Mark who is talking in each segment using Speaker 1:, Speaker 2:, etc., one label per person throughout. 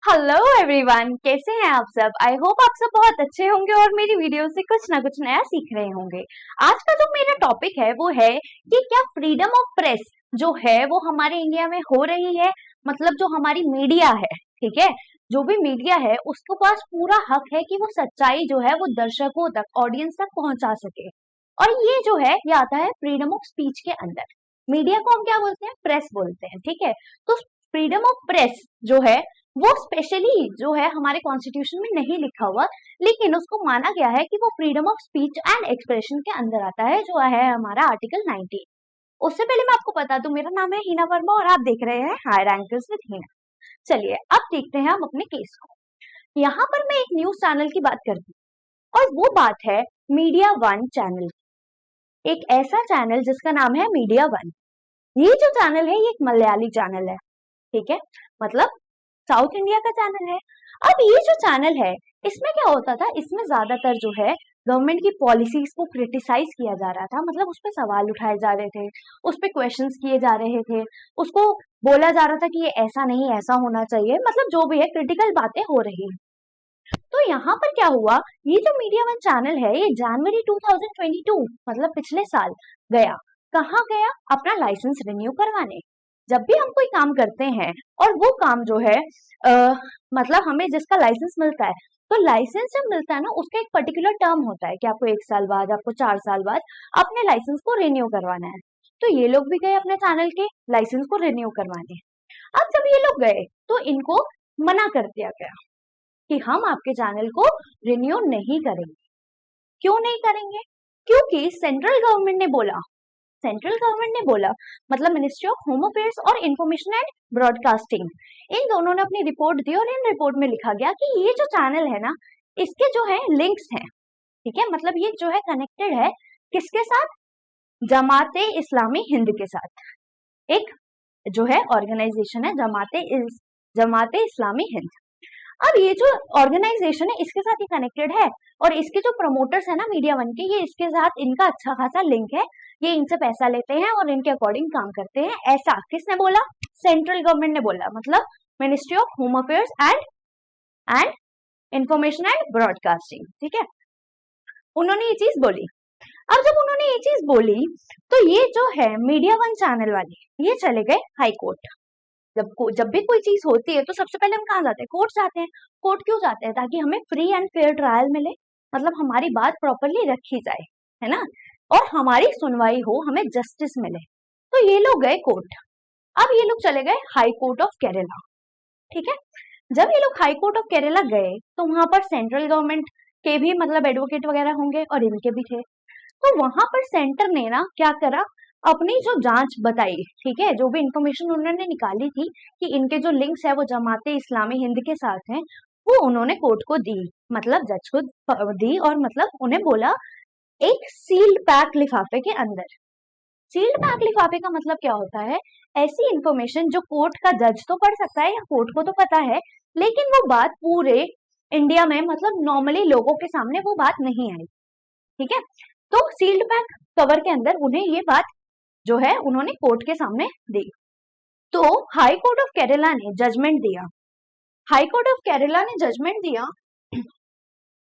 Speaker 1: Hello everyone, कैसे हैं आप सब। आई होप आप सब बहुत अच्छे होंगे और मेरी वीडियो से कुछ ना कुछ नया सीख रहे होंगे। आज का जो मेरा टॉपिक है वो है कि क्या फ्रीडम ऑफ प्रेस जो है वो हमारे इंडिया में हो रही है। मतलब जो हमारी मीडिया है, ठीक है, जो भी मीडिया है उसके पास पूरा हक है कि वो सच्चाई जो है वो दर्शकों तक, ऑडियंस तक पहुंचा सके। और ये जो है ये आता है फ्रीडम ऑफ स्पीच के अंदर। मीडिया को हम क्या बोलते हैं? प्रेस बोलते हैं, ठीक है। तो फ्रीडम ऑफ प्रेस जो है वो स्पेशली जो है हमारे कॉन्स्टिट्यूशन में नहीं लिखा हुआ, लेकिन उसको माना गया है कि वो freedom of speech and expression के अंदर आता है, जो है हमारा आर्टिकल 19। उससे पहले मैं आपको बता दूं, मेरा नाम है हिना वर्मा और आप देख रहे हैं हायर रैंकर्स विद हिना। चलिए अब देखते हैं हम अपने केस को। यहाँ पर मैं एक न्यूज चैनल की बात करती हूँ और वो बात है मीडिया वन चैनल। एक ऐसा चैनल जिसका नाम है मीडिया वन। ये जो चैनल है ये एक मलयाली चैनल है, ठीक है, मतलब साउथ इंडिया का चैनल है। अब ये जो चैनल है इसमें क्या होता था, इसमें ज्यादातर जो है गवर्नमेंट की पॉलिसीज को क्रिटिसाइज किया जा रहा था। मतलब उस पर सवाल उठाए जा रहे थे, उस पर क्वेश्चंस किए जा रहे थे, उसको बोला जा रहा था कि ये ऐसा नहीं ऐसा होना चाहिए, मतलब जो भी है क्रिटिकल बातें हो रही हैं। तो यहाँ पर क्या हुआ, ये जो मीडिया वन चैनल है ये जनवरी 2022 मतलब पिछले साल गया। कहाँ गया? अपना लाइसेंस रिन्यू करवाने। जब भी हम कोई काम करते हैं और वो काम जो है मतलब हमें जिसका लाइसेंस मिलता है, तो लाइसेंस जब मिलता है ना उसका एक पर्टिकुलर टर्म होता है कि आपको 1 साल बाद, आपको 4 साल बाद अपने लाइसेंस को रिन्यू करवाना है। तो ये लोग भी गए अपने चैनल के लाइसेंस को रिन्यू करवाने। अब जब ये लोग गए तो इनको मना कर दिया गया कि हम आपके चैनल को रिन्यू नहीं करेंगे। क्यों नहीं करेंगे? क्योंकि सेंट्रल गवर्नमेंट ने बोला, मतलब मिनिस्ट्री ऑफ होम अफेयर्स और इंफॉर्मेशन एंड ब्रॉडकास्टिंग, इन दोनों ने अपनी रिपोर्ट दी और इन रिपोर्ट में लिखा गया कि ये जो चैनल है ना इसके जो है लिंक्स हैं, ठीक है, मतलब ये जो है कनेक्टेड है किसके साथ? जमाते इस्लामी हिंद के साथ। एक जो है ऑर्गेनाइजेशन है जमाते इस्लामी हिंद। अब ये जो ऑर्गेनाइजेशन है इसके साथ ही कनेक्टेड है और इसके जो प्रमोटर्स है ना मीडिया वन के, ये इसके साथ इनका अच्छा खासा लिंक है। ये इनसे पैसा लेते हैं और इनके अकॉर्डिंग काम करते हैं। ऐसा किसने बोला? सेंट्रल गवर्नमेंट ने बोला, मतलब ministry of home affairs and information and broadcasting, ठीक है, उन्होंने ये चीज बोली। अब जब उन्होंने ये चीज बोली तो ये जो है मीडिया वन चैनल वाले ये चले गए हाई कोर्ट। जब भी कोई चीज होती है तो सबसे पहले हम कहाँ जाते हैं? कोर्ट जाते हैं। कोर्ट क्यों जाते हैं? ताकि हमें फ्री एंड फेयर ट्रायल मिले, मतलब हमारी बात प्रॉपरली रखी जाए, है ना, और हमारी सुनवाई हो, हमें जस्टिस मिले। तो ये लोग गए कोर्ट। अब ये लोग चले गए हाई कोर्ट ऑफ केरला, ठीक है। जब ये लोग हाई कोर्ट ऑफ केरला गए तो वहां पर सेंट्रल गवर्नमेंट के भी मतलब एडवोकेट वगैरह होंगे और इनके भी थे। तो वहां पर सेंटर ने ना क्या करा, अपनी जो जांच बताई, ठीक है, जो भी इंफॉर्मेशन उन्होंने निकाली थी कि इनके जो लिंक्स है वो जमाते इस्लामी हिंद के साथ हैं, वो उन्होंने कोर्ट को दी, मतलब जज को दी। और मतलब उन्हें बोला एक सील्ड पैक लिफाफे के अंदर। सील्ड पैक लिफाफे का मतलब क्या होता है? ऐसी इंफॉर्मेशन जो कोर्ट का जज तो पढ़ सकता है या कोर्ट को तो पता है, लेकिन वो बात पूरे इंडिया में मतलब नॉर्मली लोगों के सामने वो बात नहीं आई, ठीक है। तो सील्ड पैक कवर के अंदर उन्हें ये बात जो है उन्होंने कोर्ट के सामने दी। तो हाई कोर्ट ऑफ केरला ने जजमेंट दिया। हाई कोर्ट ऑफ केरला ने जजमेंट दिया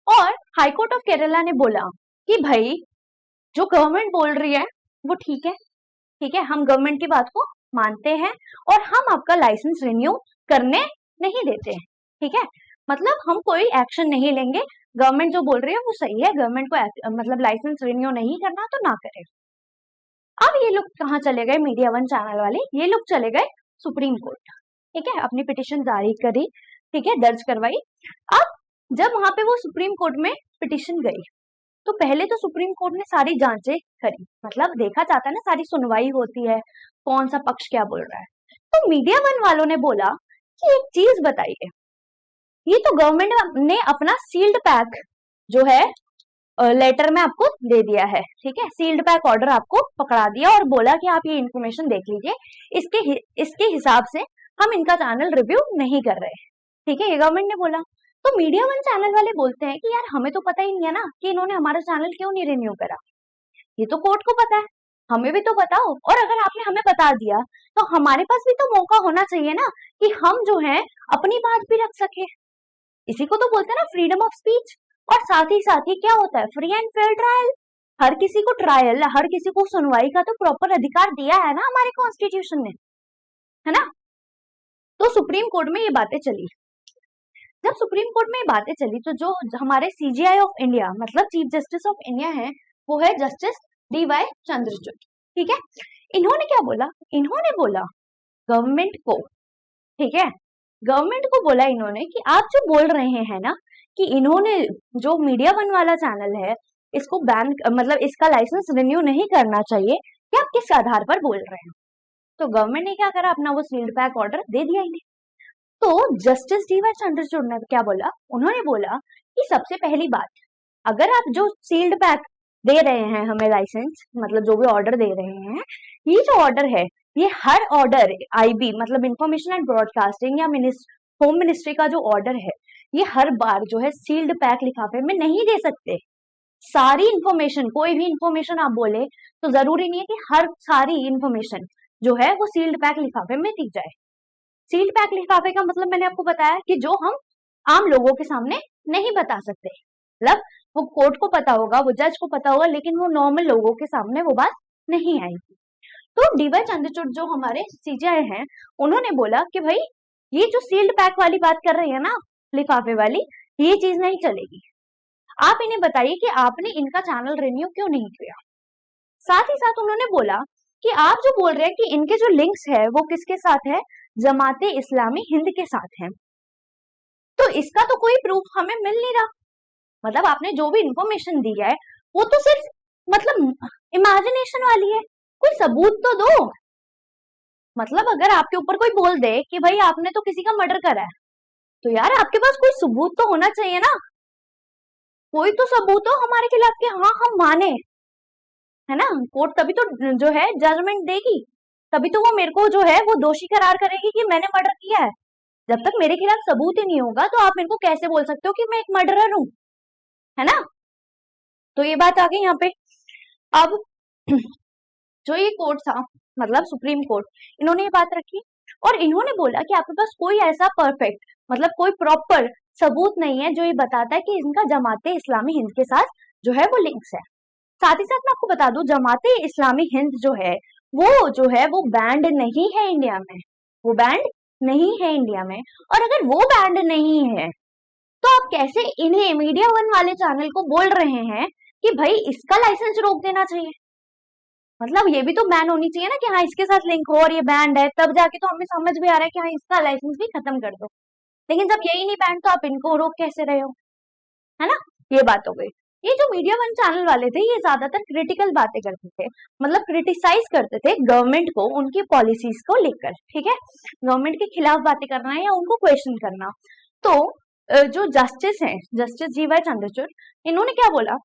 Speaker 1: और हाई कोर्ट ऑफ केरला ने बोला कि भाई जो गवर्नमेंट बोल रही है वो ठीक है, ठीक है, हम गवर्नमेंट की बात को मानते हैं और हम आपका लाइसेंस रिन्यू करने नहीं देते हैं, ठीक है, मतलब हम कोई एक्शन नहीं लेंगे। गवर्नमेंट जो बोल रही है वो सही है, गवर्नमेंट को मतलब लाइसेंस रिन्यू नहीं करना तो ना करे। अब ये लोग कहाँ चले गए? मीडिया वन चैनल वाले ये लोग चले गए सुप्रीम कोर्ट, ठीक है, अपनी पिटिशन जारी करी, ठीक है, दर्ज करवाई। अब जब वहां पे वो सुप्रीम कोर्ट में पिटिशन गई तो पहले तो सुप्रीम कोर्ट ने सारी जांचें करी, मतलब देखा जाता है ना, सारी सुनवाई होती है, कौन सा पक्ष क्या बोल रहा है। तो मीडिया वन वालों ने बोला कि एक चीज बताइए, ये तो गवर्नमेंट ने अपना सील्ड पैक जो है लेटर में आपको दे दिया है, ठीक है, सील्ड पैक ऑर्डर आपको पकड़ा दिया और बोला कि आप ये इन्फॉर्मेशन देख लीजिए, इसके हिसाब से हम इनका चैनल रिव्यू नहीं कर रहे, ठीक है, ये गवर्नमेंट ने बोला। तो मीडिया वन चैनल वाले बोलते हैं कि यार हमें तो पता ही नहीं है ना कि इन्होंने हमारा चैनल क्यों नहीं रिन्यू करा, ये तो कोर्ट को पता है, हमें भी तो बताओ। और अगर आपने हमें बता दिया तो हमारे पास भी तो मौका होना चाहिए ना कि हम जो है अपनी बात भी रख सके। इसी को तो बोलते हैं ना फ्रीडम ऑफ स्पीच। और साथ ही क्या होता है, फ्री एंड फेयर ट्रायल। हर किसी को ट्रायल, हर किसी को सुनवाई का तो प्रॉपर अधिकार दिया है ना हमारे कॉन्स्टिट्यूशन ने, है ना। तो सुप्रीम कोर्ट में ये बातें चली। जब सुप्रीम कोर्ट में ये बातें चली तो जो हमारे सीजीआई ऑफ इंडिया मतलब चीफ जस्टिस ऑफ इंडिया है वो है जस्टिस DY चंद्रचूड़, ठीक है। इन्होंने क्या बोला, इन्होंने बोला गवर्नमेंट को, ठीक है, गवर्नमेंट को बोला इन्होंने कि आप जो बोल रहे हैं ना कि इन्होंने जो मीडिया वन वाला चैनल है इसको बैन मतलब इसका लाइसेंस रिन्यू नहीं करना चाहिए, कि आप किस आधार पर बोल रहे हैं। तो गवर्नमेंट ने क्या करा, अपना वो सील्ड पैक ऑर्डर दे दिया इन्हें। तो जस्टिस DY चंद्रचूड़ ने क्या बोला, उन्होंने बोला कि सबसे पहली बात, अगर आप जो सील्ड पैक दे रहे हैं हमें लाइसेंस मतलब जो भी ऑर्डर दे रहे हैं, ये जो ऑर्डर है ये हर ऑर्डर IB मतलब इंफॉर्मेशन एंड ब्रॉडकास्टिंग या होम मिनिस्ट्री का जो ऑर्डर है ये हर बार जो है सील्ड पैक लिफाफे में नहीं दे सकते। सारी इंफॉर्मेशन, कोई भी इंफॉर्मेशन आप बोले तो जरूरी नहीं है कि हर सारी इंफॉर्मेशन जो है वो सील्ड पैक लिफाफे में दी जाए। सील्ड पैक लिफाफे का मतलब मैंने आपको बताया कि जो हम आम लोगों के सामने नहीं बता सकते, मतलब वो कोर्ट को पता होगा, वो जज को पता होगा, लेकिन वो नॉर्मल लोगों के सामने वो बात नहीं आएगी। तो DY चंद्रचूड़ जो हमारे CJI हैं उन्होंने बोला कि भाई ये जो सील्ड पैक वाली बात कर रही है ना लिफाफे वाली, ये चीज नहीं चलेगी। आप इन्हें बताइए कि आपने इनका चैनल रिन्यू क्यों नहीं किया। साथ ही साथ उन्होंने बोला कि आप जो बोल रहे हैं कि इनके जो लिंक्स है वो किसके साथ है, जमाते इस्लामी हिंद के साथ है, तो इसका तो कोई प्रूफ हमें मिल नहीं रहा। मतलब आपने जो भी इंफॉर्मेशन दी है वो तो सिर्फ मतलब इमेजिनेशन वाली है, कोई सबूत तो दो। मतलब अगर आपके ऊपर कोई बोल दे कि भाई आपने तो किसी का मर्डर करा है, तो यार आपके पास कोई सबूत तो होना चाहिए ना, कोई तो सबूत हो हमारे खिलाफ कि हाँ हम माने, है ना। कोर्ट तभी तो जो है जजमेंट देगी, तभी तो वो मेरे को जो है वो दोषी करार करेगी कि मैंने मर्डर किया है। जब तक मेरे खिलाफ सबूत ही नहीं होगा तो आप मेरे को कैसे बोल सकते हो कि मैं एक मर्डरर हूं, है ना। तो ये बात आ गई यहाँ पे। अब जो ये कोर्ट था मतलब सुप्रीम कोर्ट, इन्होंने ये बात रखी और इन्होंने बोला कि आपके पास कोई ऐसा परफेक्ट मतलब कोई प्रॉपर सबूत नहीं है जो ये बताता है कि इनका जमाते इस्लामी हिंद के साथ जो है वो लिंक्स है। साथ ही साथ मैं आपको बता दूं जमाते इस्लामी हिंद जो है वो बैंड नहीं है इंडिया में, वो बैंड नहीं है इंडिया में। और अगर वो बैंड नहीं है तो आप कैसे इन्हें मीडिया वन वाले चैनल को बोल रहे हैं कि भाई इसका लाइसेंस रोक देना चाहिए। मतलब ये भी तो बैन होनी चाहिए ना कि हाँ इसके साथ लिंक हो और ये बैंड है, तब जाके तो हमें समझ में आ रहा है कि हाँ इसका लाइसेंस भी खत्म कर दो। लेकिन जब यही नहीं बैंड तो आप इनको रोक कैसे रहे हो, है ना। ये बात हो गई। ये जो मीडिया वन चैनल वाले थे ये ज्यादातर क्रिटिकल बातें करते थे, मतलब क्रिटिसाइज करते थे गवर्नमेंट को उनकी पॉलिसीज को लेकर, ठीक है, गवर्नमेंट के खिलाफ बातें करना है या उनको क्वेश्चन करना। तो जो जस्टिस हैं जस्टिस DY चंद्रचूड़, इन्होंने क्या बोला,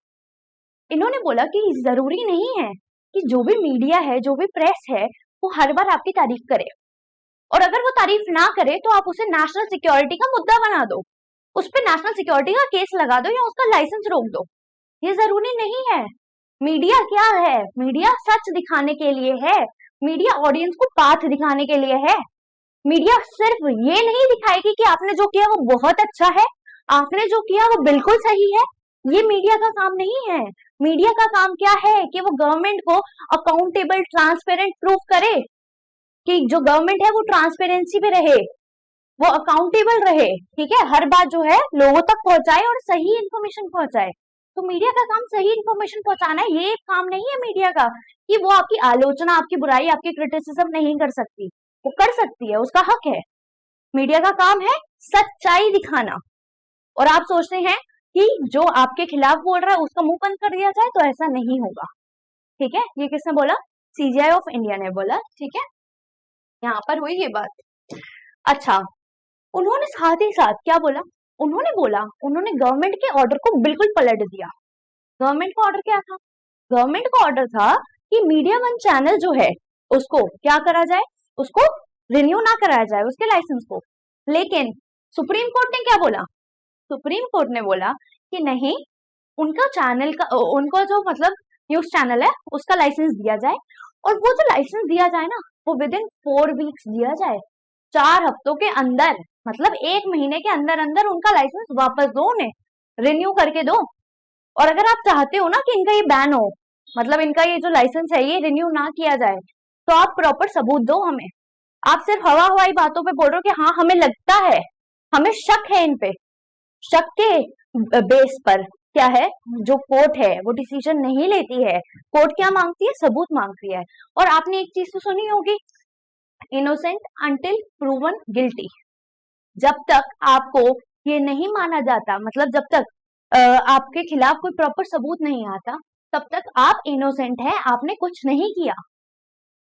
Speaker 1: इन्होंने बोला कि जरूरी नहीं है कि जो भी मीडिया है जो भी प्रेस है वो हर बार आपकी तारीफ करे, और अगर वो तारीफ ना करे तो आप उसे नेशनल सिक्योरिटी का मुद्दा बना दो, उस पर नेशनल सिक्योरिटी का केस लगा दो या उसका लाइसेंस रोक दो। ये जरूरी नहीं है। मीडिया क्या है, मीडिया सच दिखाने के लिए है, मीडिया ऑडियंस को पाथ दिखाने के लिए है। मीडिया सिर्फ ये नहीं दिखाएगी कि आपने जो किया वो बहुत अच्छा है, आपने जो किया वो बिल्कुल सही है, ये मीडिया का काम नहीं है। मीडिया का काम क्या है कि वो गवर्नमेंट को अकाउंटेबल ट्रांसपेरेंट प्रूफ करे, कि जो गवर्नमेंट है वो ट्रांसपेरेंसी पे रहे, वो अकाउंटेबल रहे, ठीक है, हर बात जो है लोगों तक पहुंचाए और सही इंफॉर्मेशन पहुंचाए। तो मीडिया का काम सही इंफॉर्मेशन पहुंचाना है, ये काम नहीं है मीडिया का कि वो आपकी आलोचना, आपकी बुराई, आपकी क्रिटिसिज्म नहीं कर सकती, वो कर सकती है, उसका हक है। मीडिया का काम है सच्चाई दिखाना। और आप सोचते हैं कि जो आपके खिलाफ बोल रहा है उसका मुंह बंद कर दिया जाए, तो ऐसा नहीं होगा, ठीक है। ये किसने बोला, CJI ऑफ इंडिया ने बोला, ठीक है, यहाँ पर हुई ये बात। अच्छा, उन्होंने साथ ही साथ क्या बोला, उन्होंने गवर्नमेंट के ऑर्डर को बिल्कुल पलट दिया। गवर्नमेंट का ऑर्डर क्या था, गवर्नमेंट का ऑर्डर था कि मीडिया वन चैनल जो है उसको क्या करा जाए, उसको रिन्यू ना कराया जाए उसके लाइसेंस को। लेकिन सुप्रीम कोर्ट ने क्या बोला, सुप्रीम कोर्ट ने बोला कि नहीं, उनका चैनल का उनका जो मतलब न्यूज चैनल है उसका लाइसेंस दिया जाए, और वो जो लाइसेंस दिया जाए ना वो विद इन 4 वीक्स दिया जाए, 4 हफ्तों के अंदर मतलब 1 महीने के अंदर अंदर उनका लाइसेंस वापस दो, उन्हें रिन्यू करके दो। और अगर आप चाहते हो ना कि इनका ये बैन हो, मतलब इनका ये जो लाइसेंस है ये रिन्यू ना किया जाए, तो आप प्रॉपर सबूत दो हमें। आप सिर्फ हवा हवाई बातों पे बोल रहे हो कि हाँ हमें लगता है, हमें शक है इन पे। शक के बेस पर क्या है, जो कोर्ट है वो डिसीजन नहीं लेती है। कोर्ट क्या मांगती है, सबूत मांगती है। और आपने एक चीज तो सुनी होगी, इनोसेंट अंटिल प्रूवन गिल्टी। जब तक आपको ये नहीं माना जाता, मतलब जब तक आपके खिलाफ कोई प्रॉपर सबूत नहीं आता, तब तक आप इनोसेंट है, आपने कुछ नहीं किया,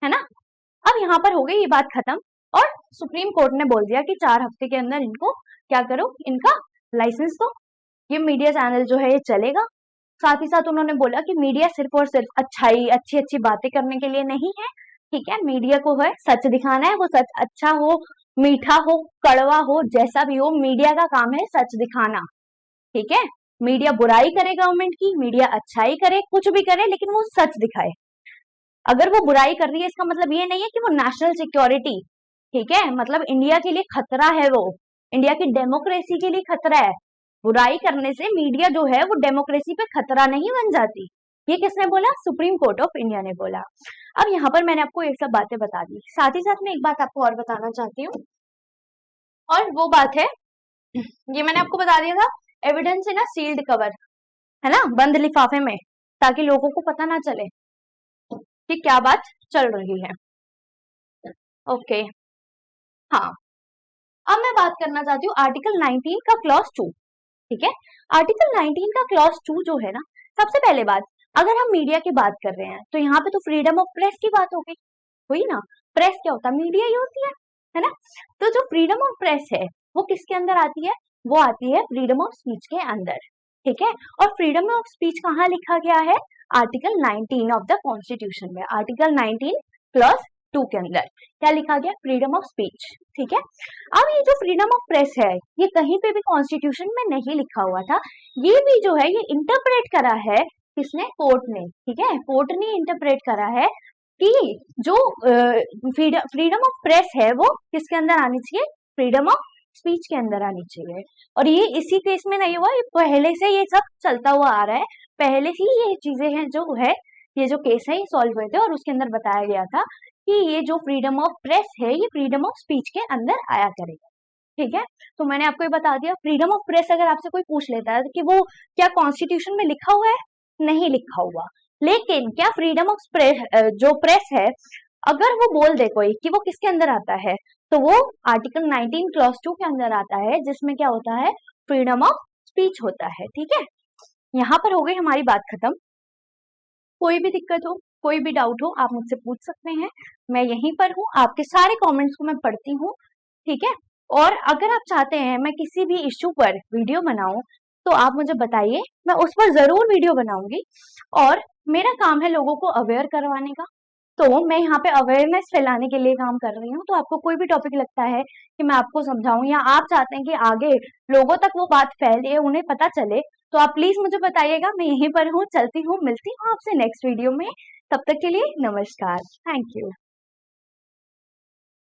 Speaker 1: है ना। अब यहाँ पर हो गई ये बात खत्म, और सुप्रीम कोर्ट ने बोल दिया कि 4 हफ्ते के अंदर इनको क्या करो, इनका लाइसेंस दो, ये मीडिया चैनल जो है ये चलेगा। साथ ही साथ उन्होंने बोला कि मीडिया सिर्फ और सिर्फ अच्छाई, अच्छी अच्छी बातें करने के लिए नहीं है, ठीक है। मीडिया को है सच दिखाना है, वो सच अच्छा हो, मीठा हो, कड़वा हो, जैसा भी हो, मीडिया का काम है सच दिखाना, ठीक है। मीडिया बुराई करे गवर्नमेंट की, मीडिया अच्छाई करे, कुछ भी करे, लेकिन वो सच दिखाए। अगर वो बुराई कर रही है इसका मतलब ये नहीं है कि वो नेशनल सिक्योरिटी, ठीक है, मतलब इंडिया के लिए खतरा है, वो इंडिया की डेमोक्रेसी के लिए खतरा है। बुराई करने से मीडिया जो है वो डेमोक्रेसी पे खतरा नहीं बन जाती। ये किसने बोला, सुप्रीम कोर्ट ऑफ इंडिया ने बोला। अब यहाँ पर मैंने आपको ये सब बातें बता दी, साथ ही साथ मैं एक बात आपको और बताना चाहती हूँ, और वो बात है, ये मैंने आपको बता दिया था, evidence in a sealed cover, है ना, बंद लिफाफे में, ताकि लोगों को पता ना चले कि क्या बात चल रही है। ओके, हाँ, अब मैं बात करना चाहती हूँ आर्टिकल 19 का क्लॉज 2, ठीक है। आर्टिकल 19 का क्लॉज 2 जो है ना, सबसे पहले बात, अगर हम मीडिया की बात कर रहे हैं तो यहाँ पे तो फ्रीडम ऑफ प्रेस की बात हो गई, हुई ना। प्रेस क्या होता है, मीडिया ही होती है ना। तो जो फ्रीडम ऑफ प्रेस है वो किसके अंदर आती है, वो आती है फ्रीडम ऑफ स्पीच के अंदर, ठीक है। और फ्रीडम ऑफ स्पीच कहाँ लिखा गया है, आर्टिकल 19 ऑफ द कॉन्स्टिट्यूशन में, आर्टिकल 19 क्लॉज 2 के अंदर क्या लिखा गया, फ्रीडम ऑफ स्पीच, ठीक है। अब ये जो फ्रीडम ऑफ प्रेस है ये कहीं पे भी कॉन्स्टिट्यूशन में नहीं लिखा हुआ था, ये भी जो है ये इंटरप्रेट करा है किसने, कोर्ट ने, ठीक है। कोर्ट ने इंटरप्रेट करा है कि जो फ्रीडम ऑफ प्रेस है वो किसके अंदर आनी चाहिए, फ्रीडम ऑफ स्पीच के अंदर आनी चाहिए। और ये इसी केस में नहीं हुआ, ये पहले से ये सब चलता हुआ आ रहा है, पहले ही ये चीजें हैं जो है, ये जो केस है ये सॉल्व हुए थे, और उसके अंदर बताया गया था कि ये जो फ्रीडम ऑफ प्रेस है ये फ्रीडम ऑफ स्पीच के अंदर आया करेगा, ठीक है। तो मैंने आपको ये बता दिया, फ्रीडम ऑफ प्रेस अगर आपसे कोई पूछ लेता है कि वो क्या कॉन्स्टिट्यूशन में लिखा हुआ है, नहीं लिखा हुआ, लेकिन क्या फ्रीडम ऑफ प्रेस जो प्रेस है, अगर वो बोल दे कोई कि वो किसके अंदर आता है, तो वो आर्टिकल 19 क्लॉज 2 के अंदर आता है, जिसमें क्या होता है, फ्रीडम ऑफ स्पीच होता है, ठीक है। यहाँ पर हो गई हमारी बात खत्म। कोई भी दिक्कत हो, कोई भी डाउट हो, आप मुझसे पूछ सकते हैं, मैं यहीं पर हूँ, आपके सारे कमेंट्स को मैं पढ़ती हूँ, ठीक है। और अगर आप चाहते हैं मैं किसी भी इश्यू पर वीडियो बनाऊं, तो आप मुझे बताइए, मैं उस पर जरूर वीडियो बनाऊंगी। और मेरा काम है लोगों को अवेयर करवाने का, तो मैं यहाँ पे अवेयरनेस फैलाने के लिए काम कर रही हूँ। तो आपको कोई भी टॉपिक लगता है कि मैं आपको समझाऊं, या आप चाहते हैं कि आगे लोगों तक वो बात फैले, उन्हें पता चले, तो आप प्लीज मुझे बताइएगा, मैं यहीं पर हूँ, चलती हूँ, मिलती हूँ आपसे नेक्स्ट वीडियो में। तब तक के लिए नमस्कार, थैंक यू।